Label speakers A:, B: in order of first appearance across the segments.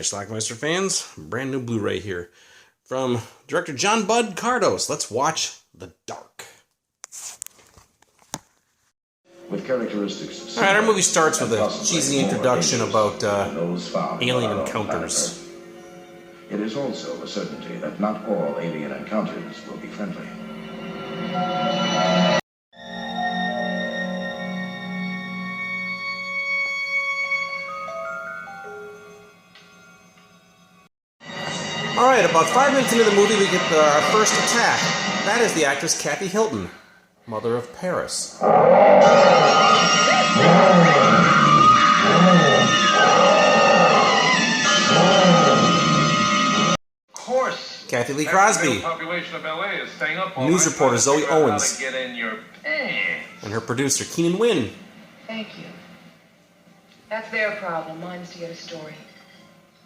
A: Alright, Schlockmeister fans, brand new Blu-ray here. From director John Bud Cardos, let's watch The Dark.
B: With characteristics.
A: Alright, our movie starts with a cheesy introduction about alien encounters.
B: It is also a certainty that not all alien encounters will be friendly.
A: Alright, about 5 minutes into the movie, we get our first attack. That is the actress Kathy Hilton, mother of Paris.
C: Of course.
A: Kathy Lee Crosby.
C: Population of LA is staying up all
A: News
C: night
A: reporter Zoe
C: trying to figure out how
A: Owens.
C: to get in your pants.
A: And her producer Keenan Wynn.
D: Thank you. That's their problem. Mine's to get a story.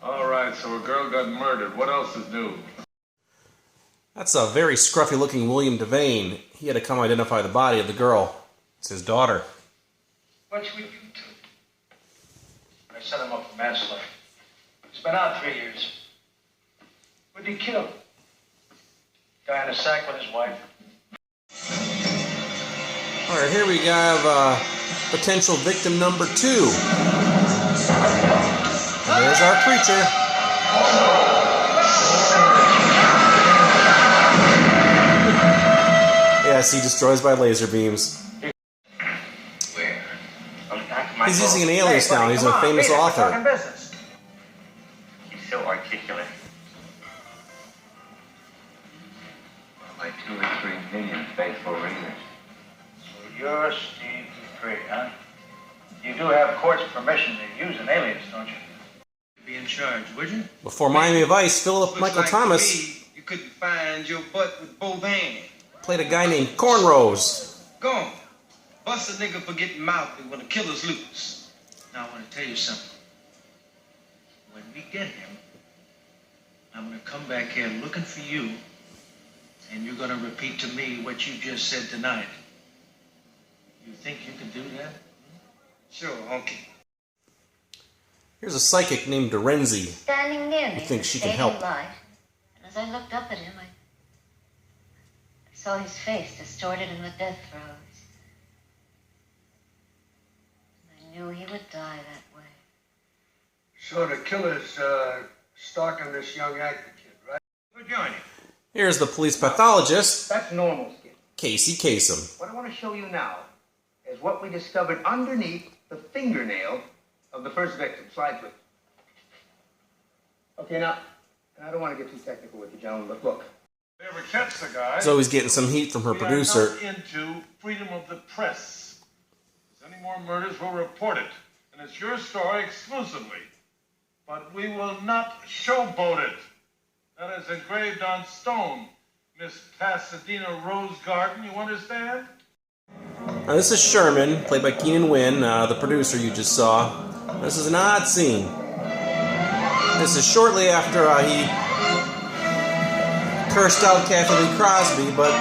C: All right, so a girl got murdered. What else is new?
A: That's a very scruffy-looking William Devane. He had to come identify the body of the girl. It's his daughter.
E: What's with you two? I set him up for manslaughter. He's been out 3 years. Who'd he kill? Guy in a sack with his wife.
A: Alright, here we have potential victim number 2. And there's our creature. Yes, he destroys by laser beams.
E: Where?
A: He's using an alias now. He's a famous author.
E: He's so articulate. Like 2 or 3 million faithful readers. So you're Steve Dupree, huh? You do have court's permission to use an alias, don't you? Be in charge, would you?
A: Before Miami Vice, Philip Michael Thomas
F: You couldn't find your butt with both hands.
A: played a guy named Cornrows.
F: Go on. Bust a nigga for getting mouthy when the killer's loose. Now I want to tell you something. When we get him, I'm going to come back here looking for you, and you're going to repeat to me what you just said tonight. You think you can do that? Sure, honky.
A: Here's a psychic named Dorenzi.
G: Standing near me,
A: You think she
G: in the
A: can help?
G: fading light, and as I looked up at him, I saw his face distorted in the death throes. And I knew he would die that way.
H: So the killer's stalking this young actor kid, right?
E: Good joining.
A: Here's the police pathologist,
I: That's normal skin.
A: Casey Kasem.
I: What I want to show you now is what we discovered underneath the fingernail of the first victim. Slide with. Okay, now, and I don't want to get too technical with you, gentlemen, but look.
C: If they ever catch the guy,
A: Zoe's getting some heat from her
C: we
A: producer.
C: are not into freedom of the press. If any more murders, we'll report it. And it's your story exclusively. But we will not showboat it. That is engraved on stone, Miss Pasadena Rose Garden, you understand?
A: Now, this is Sherman, played by Keenan Wynn, the producer you just saw. This is an odd scene. This is shortly after he cursed out Kathy Lee Crosby, but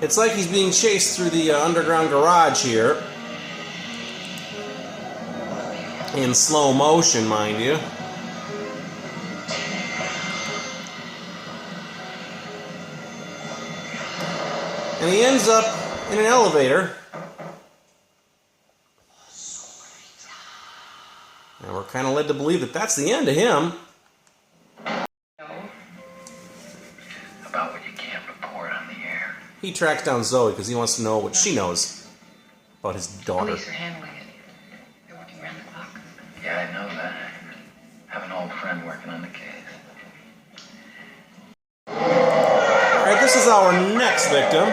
A: it's like he's being chased through the underground garage here. In slow motion, mind you. And he ends up in an elevator. And we're kind of led to believe that that's the end of him.
E: About what you can't report on the air.
A: He tracks down Zoe because he wants to know what she knows about his daughter.
D: Police are handling it. They're working around the clock.
E: Yeah, I know that. Have an old friend working on the case.
A: Alright, this is our next victim.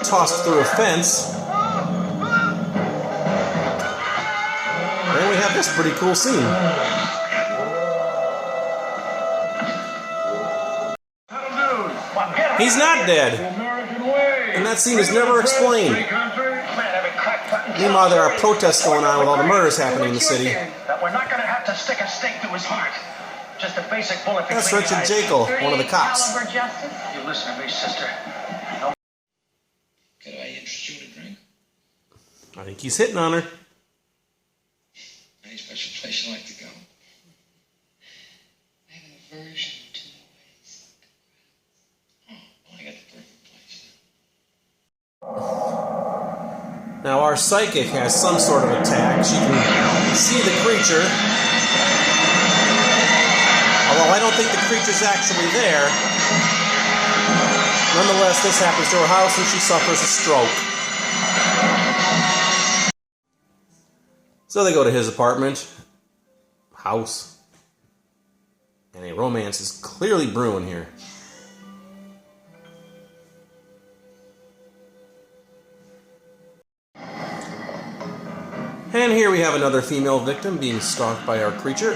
A: Tossed through a fence. And we have this pretty cool scene. He's not dead. And that scene is never explained. Meanwhile, there are protests going on with all the murders happening in the city.
E: That we're not going to have to stick a stake through his heart. Just a basic bullet.
A: That's Richard Jekyll, one of the cops.
E: You listen to me, sister.
F: Could I interest you in a drink?
A: I think he's hitting on her.
F: place you like to go?
D: I have an aversion to noise.
F: Well, I got the perfect place.
A: Now our psychic has some sort of attack. She can see the creature. Although I don't think the creature's actually there. Nonetheless, this happens to her house and she suffers a stroke. So they go to his apartment, house, and a romance is clearly brewing here. And here we have another female victim being stalked by our creature.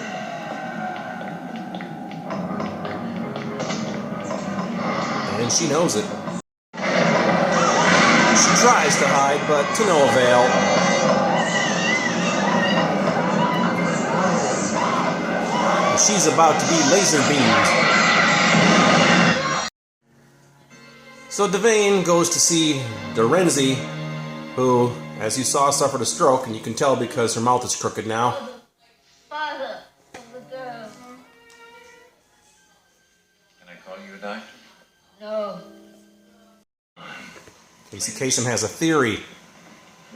A: And she knows it. She tries to hide, but to no avail. She's about to be laser beamed. So Devane goes to see Dorenzi, who, as you saw, suffered a stroke, and you can tell because her mouth is crooked now.
G: Father of the girl.
E: Can I call you a doctor?
G: No.
A: Casey Kasem has a theory.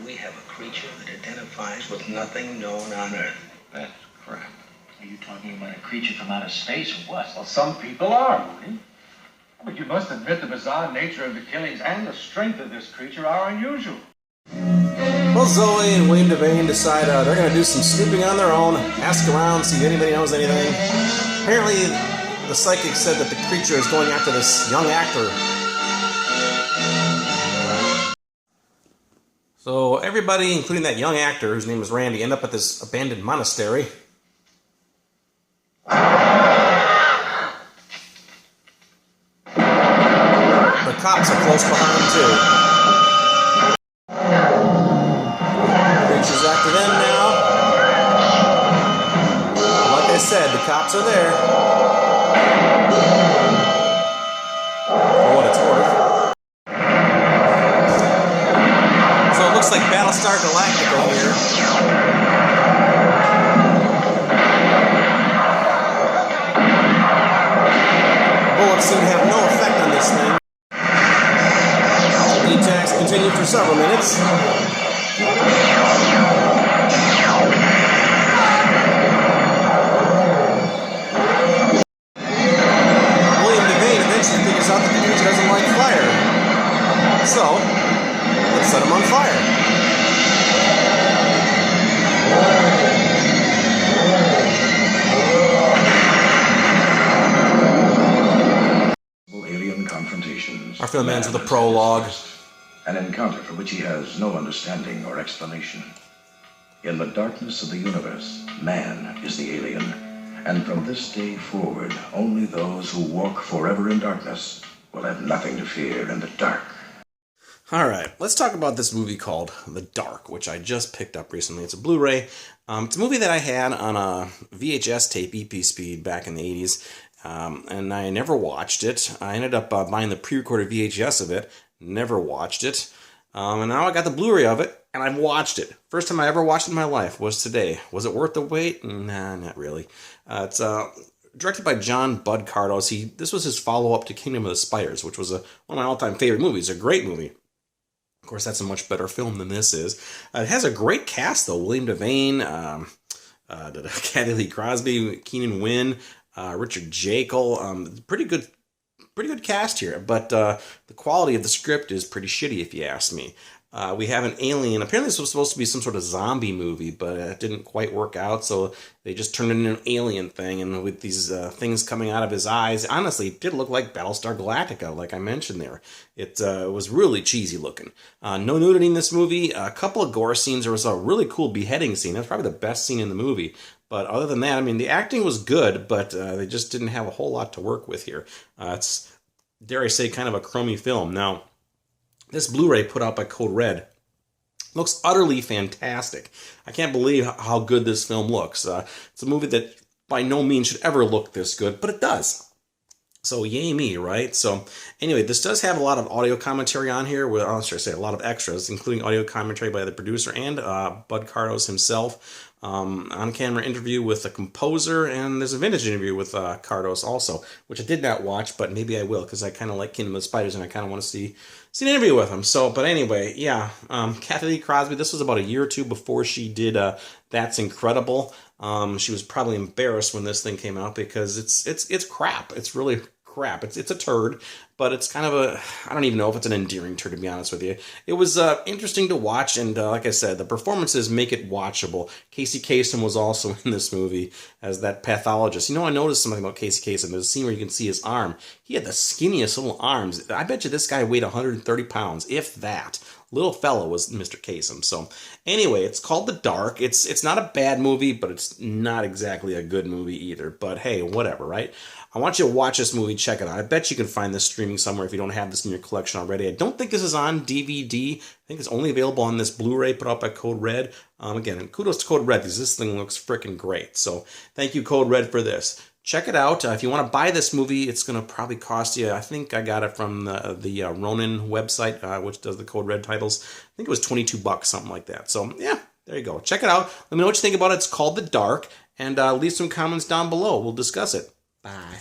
I: We have a creature that identifies with nothing known on Earth.
E: That's crap. Are you talking about a creature from outer space or what?
C: Well, some people are, Mooney. But you must admit the bizarre nature of the killings and the strength of this creature are unusual.
A: Well, Zoe and William Devane decide they're going to do some snooping on their own, ask around, see if anybody knows anything. Apparently, the psychic said that the creature is going after this young actor. So everybody, including that young actor whose name is Randy, end up at this abandoned monastery. The cops are close behind, too. Creature's after them now. Like I said, the cops are there. For what it's worth. So it looks like Battlestar Galactica here. Bullets seem to have no effect on this thing. The attacks continue for several minutes. William Devane eventually figures out that the creature doesn't like fire. So, let's set him on fire.
B: Alien confrontations.
A: Our film ends with a prologue.
B: An encounter for which he has no understanding or explanation. In the darkness of the universe, man is the alien. And from this day forward, only those who walk forever in darkness will have nothing to fear in the dark.
A: Alright, let's talk about this movie called The Dark, which I just picked up recently. It's a Blu-ray. It's a movie that I had on a VHS tape, EP speed, back in the 80s. And I never watched it. I ended up buying the pre-recorded VHS of it. Never watched it. And now I got the Blu-ray of it, and I've watched it. First time I ever watched it in my life was today. Was it worth the wait? Nah, not really. It's directed by John Bud Cardos. This was his follow-up to Kingdom of the Spiders, which was one of my all-time favorite movies. A great movie. Of course, that's a much better film than this is. It has a great cast, though. William Devane, Kathy Lee Crosby, Keenan Wynn, Richard Jekyll. Pretty good cast here, but the quality of the script is pretty shitty, if you ask me. We have an alien. Apparently this was supposed to be some sort of zombie movie, but it didn't quite work out, so they just turned it into an alien thing, and with these things coming out of his eyes, honestly, it did look like Battlestar Galactica, like I mentioned there. It was really cheesy looking. No nudity in this movie. A couple of gore scenes. There was a really cool beheading scene. That's probably the best scene in the movie. But other than that, I mean, the acting was good, but they just didn't have a whole lot to work with here. It's, dare I say, kind of a crummy film. Now, this Blu-ray put out by Code Red looks utterly fantastic. I can't believe how good this film looks. It's a movie that by no means should ever look this good, but it does. So yay me, right? So anyway, this does have a lot of audio commentary on here. Well, should I say a lot of extras, including audio commentary by the producer and Bud Cardos himself. on-camera interview with the composer, and there's a vintage interview with Cardos also, which I did not watch, but maybe I will, because I kind of like Kingdom of the Spiders, and I kind of want to see an interview with him. So, but anyway, yeah, Kathy Lee Crosby, this was about a year or two before she did That's Incredible. She was probably embarrassed when this thing came out, because it's crap. It's really crap. It's a turd, but it's kind of I don't even know if it's an endearing turd, to be honest with you. It was interesting to watch, and like I said, the performances make it watchable. Casey Kasem was also in this movie as that pathologist. I noticed something about Casey Kasem. There's a scene where you can see his arm. He had the skinniest little arms. I bet you this guy weighed 130 pounds, if that. Little fellow was Mr. Kasem. So anyway, it's called The Dark. It's not a bad movie, but it's not exactly a good movie either. But hey, whatever, right? I want you to watch this movie, check it out. I bet you can find this streaming somewhere if you don't have this in your collection already. I don't think this is on DVD. I think it's only available on this Blu-ray put out by Code Red. Again, kudos to Code Red, because this thing looks freaking great. So thank you, Code Red, for this. Check it out. If you want to buy this movie, it's going to probably cost you, I think I got it from the Ronin website, which does the Code Red titles. I think it was $22, something like that. So, yeah, there you go. Check it out. Let me know what you think about it. It's called The Dark, and leave some comments down below. We'll discuss it. Bye.